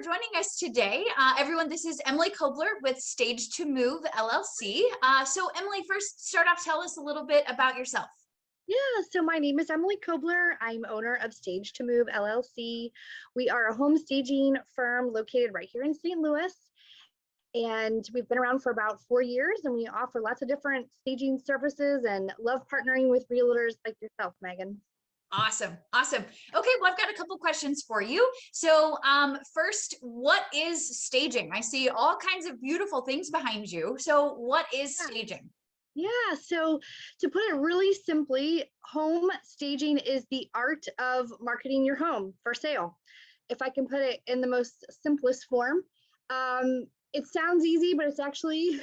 joining us today. Everyone, this is Emily Cobler with Stage to Move LLC. So Emily, first start off, tell us a little bit about yourself. Yeah, so my name is Emily Cobler. I'm owner of Stage to Move LLC. We are a home staging firm located right here in St. Louis. And we've been around for about 4 years, and we offer lots of different staging services and love partnering with realtors like yourself, Megan. Awesome. Awesome. Okay, well, I've got a couple questions for you. So first, what is staging? I see all kinds of beautiful things behind you. So what is staging? Yeah, so to put it really simply, home staging is the art of marketing your home for sale. If I can put it in the most simplest form, it sounds easy, but it's actually,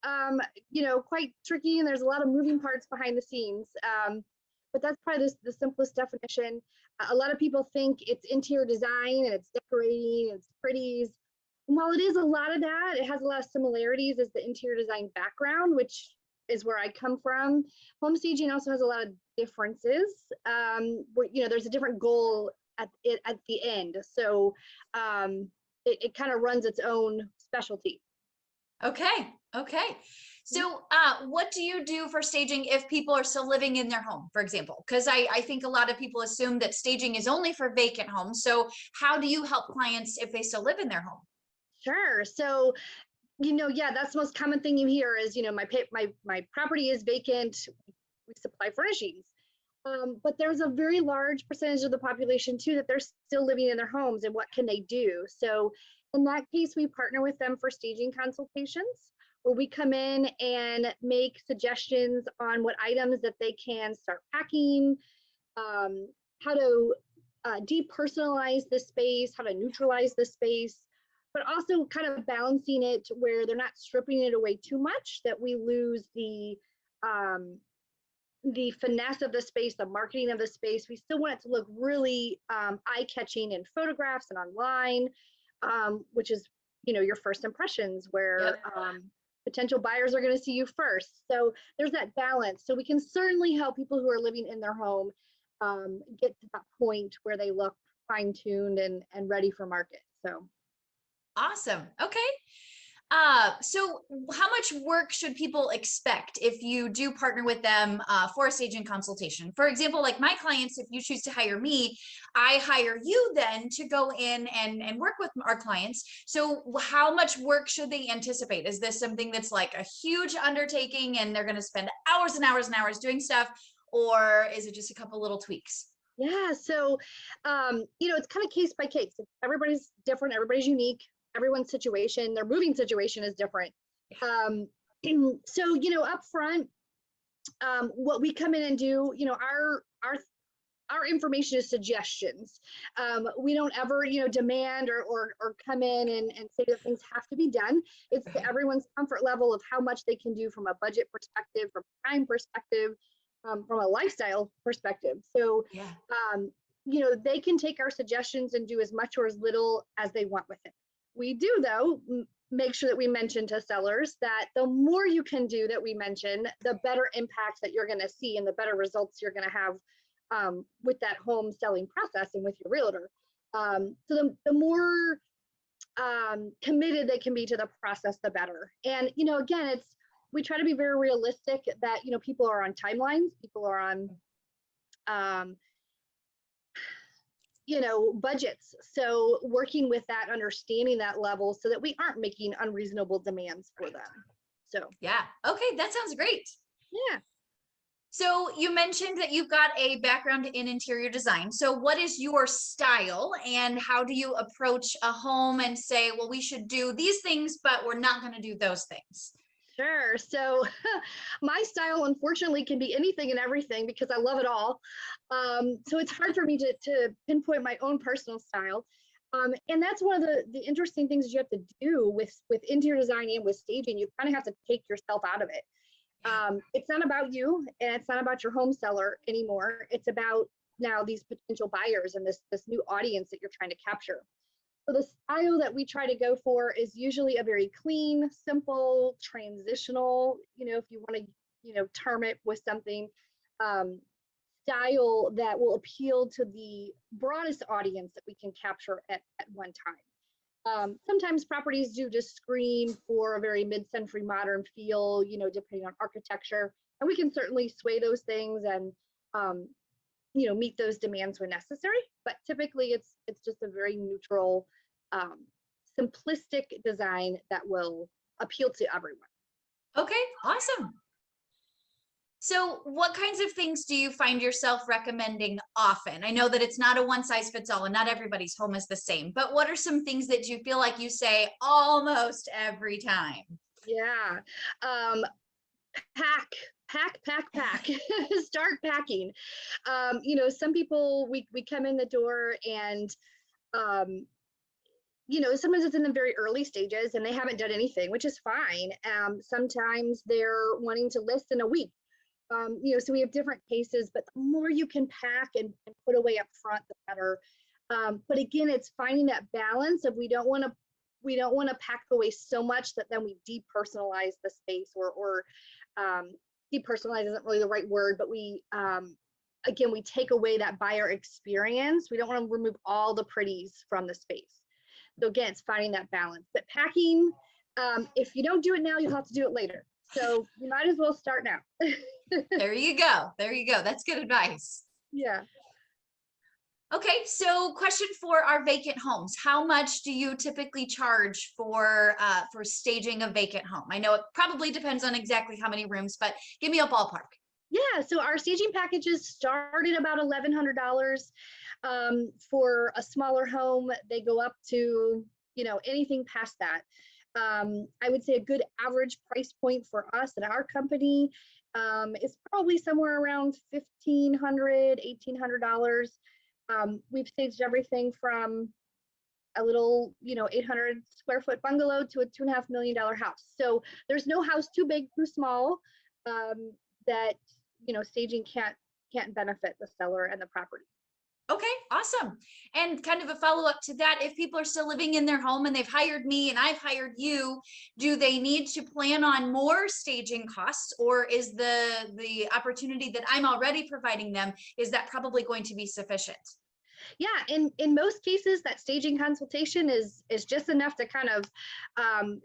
quite tricky, and there's a lot of moving parts behind the scenes. But that's probably the simplest definition. A lot of people think it's interior design and it's decorating, it's pretties. And while it is a lot of that, it has a lot of similarities as the interior design background, which is where I come from. Home staging also has a lot of differences. Where, there's a different goal at the end. So it kind of runs its own specialty. Okay. Okay. So what do you do for staging if people are still living in their home, for example? Because I think a lot of people assume that staging is only for vacant homes. So how do you help clients if they still live in their home? Sure. So, yeah, that's the most common thing you hear is, my property is vacant. We supply furnishings. But there's a very large percentage of the population too that they're still living in their homes, and what can they do? So in that case, we partner with them for staging consultations, where we come in and make suggestions on what items that they can start packing, how to depersonalize the space, how to neutralize the space, but also kind of balancing it where they're not stripping it away too much that we lose the finesse of the space, the marketing of the space. We still want it to look really eye-catching in photographs and online, which is, your first impressions where potential buyers are going to see you first. So there's that balance. So we can certainly help people who are living in their home get to that point where they look fine-tuned and ready for market. So Awesome. Okay. So how much work should people expect if you do partner with them for a staging consultation? For example, like my clients, if you choose to hire me, I hire you then to go in and work with our clients. So how much work should they anticipate? Is this something that's like a huge undertaking and they're going to spend hours and hours and hours doing stuff? Or is it just a couple little tweaks? yeah, so it's kind of case by case. Everybody's different, everybody's unique, everyone's situation, their moving situation is different. So up front, what we come in and do, our information is suggestions. We don't ever, demand or come in and say that things have to be done. It's to everyone's comfort level of how much they can do from a budget perspective, from a time perspective, from a lifestyle perspective. So, they can take our suggestions and do as much or as little as they want with it. We do, though, make sure that we mention to sellers that the more you can do that we mention, the better impact that you're going to see and the better results you're going to have with that home selling process and with your realtor. So the more committed they can be to the process, the better. And, again, we try to be very realistic that, people are on timelines, people are on, budgets. So working with that, understanding that level so that we aren't making unreasonable demands for them. So, yeah. Okay. That sounds great. yeah. So you mentioned that you've got a background in interior design. So what is your style and how do you approach a home and say, well, we should do these things, but we're not going to do those things? Sure. So my style, unfortunately, can be anything and everything because I love it all. So it's hard for me to pinpoint my own personal style. And that's one of the interesting things you have to do with interior design and with staging. You kind of have to take yourself out of it. It's not about you and it's not about your home seller anymore. It's about now these potential buyers and this new audience that you're trying to capture. So the style that we try to go for is usually a very clean, simple, transitional, if you want to, term it with something, style that will appeal to the broadest audience that we can capture at one time. Sometimes properties do just scream for a very mid-century modern feel, depending on architecture, and we can certainly sway those things and meet those demands when necessary. But typically, it's just a very neutral, simplistic design that will appeal to everyone. Okay, awesome. So what kinds of things do you find yourself recommending often? I know that it's not a one size fits all and not everybody's home is the same, but what are some things that you feel like you say almost every time? Yeah. Pack. Start packing. Some people, we come in the door and sometimes it's in the very early stages and they haven't done anything, which is fine. Sometimes they're wanting to list in a week. So we have different cases, but the more you can pack and put away up front, the better. But again, it's finding that balance of we don't want to pack away so much that then we depersonalize the space, or depersonalize isn't really the right word, but we take away that buyer experience. We don't want to remove all the pretties from the space. So again, it's finding that balance. But packing, if you don't do it now, you'll have to do it later. So you might as well start now. There you go. There you go. That's good advice. Yeah. Okay, so question for our vacant homes. How much do you typically charge for staging a vacant home? I know it probably depends on exactly how many rooms, but give me a ballpark. Yeah, so our staging packages start at about $1,100. For a smaller home, they go up to, anything past that. I would say a good average price point for us and our company is probably somewhere around $1,500, $1,800. We've staged everything from a little, 800 square foot bungalow to a $2.5 million house. So there's no house too big, too small, that, staging can't benefit the seller and the property. Okay, awesome. And kind of a follow-up to that, if people are still living in their home and they've hired me and I've hired you, do they need to plan on more staging costs, or is the opportunity that I'm already providing them, is that probably going to be sufficient? Yeah, in most cases, that staging consultation is just enough to kind of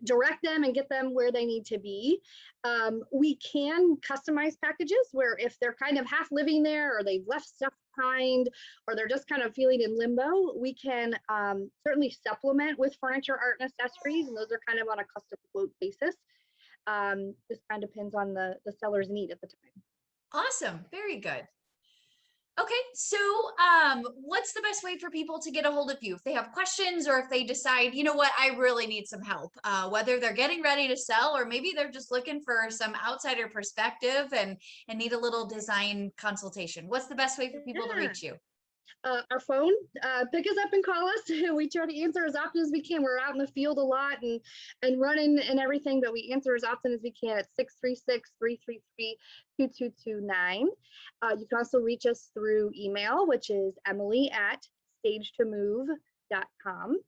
direct them and get them where they need to be. We can customize packages where if they're kind of half living there, or they've left stuff behind, or they're just kind of feeling in limbo, we can certainly supplement with furniture, art, and accessories, and those are kind of on a custom quote basis. Just kind of depends on the seller's need at the time. Awesome, very good. Okay, so what's the best way for people to get a hold of you if they have questions, or if they decide, you know what, I really need some help, whether they're getting ready to sell, or maybe they're just looking for some outsider perspective and need a little design consultation? What's the best way for people to reach you? Our phone, pick us up and call us. We try to answer as often as we can. We're out in the field a lot and running and everything, but we answer as often as we can at 636-333-2229. You can also reach us through email, which is emily@stagetomove.com.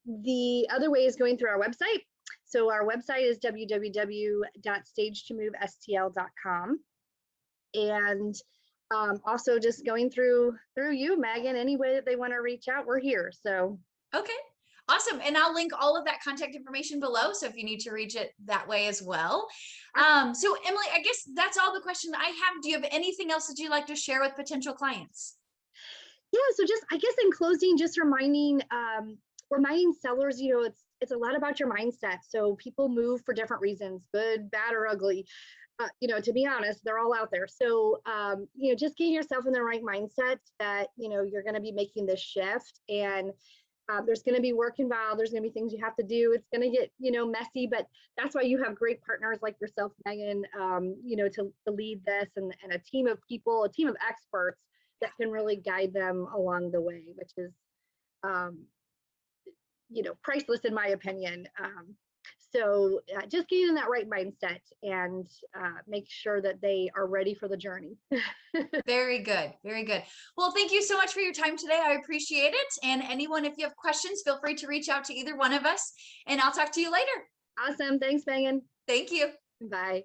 The other way is going through our website. So our website is www.stagetomovestl.com. And also just going through you, Megan, any way that they want to reach out, we're here. So okay, awesome. And I'll link all of that contact information below, so if you need to reach it that way as well. So Emily, I guess that's all the questions I have. Do you have anything else that you'd like to share with potential clients? Yeah, so just, I guess in closing, just reminding sellers, it's a lot about your mindset. So people move for different reasons, good, bad, or ugly. To be honest, they're all out there. So, just getting yourself in the right mindset that, you're going to be making this shift, and there's going to be work involved. There's going to be things you have to do. It's going to get, messy, but that's why you have great partners like yourself, Megan, to lead this, and a team of people, a team of experts that can really guide them along the way, which is, priceless in my opinion. So just getting in that right mindset and make sure that they are ready for the journey. Very good. Very good. Well, thank you so much for your time today. I appreciate it. And anyone, if you have questions, feel free to reach out to either one of us, and I'll talk to you later. Awesome. Thanks, Megan. Thank you. Bye.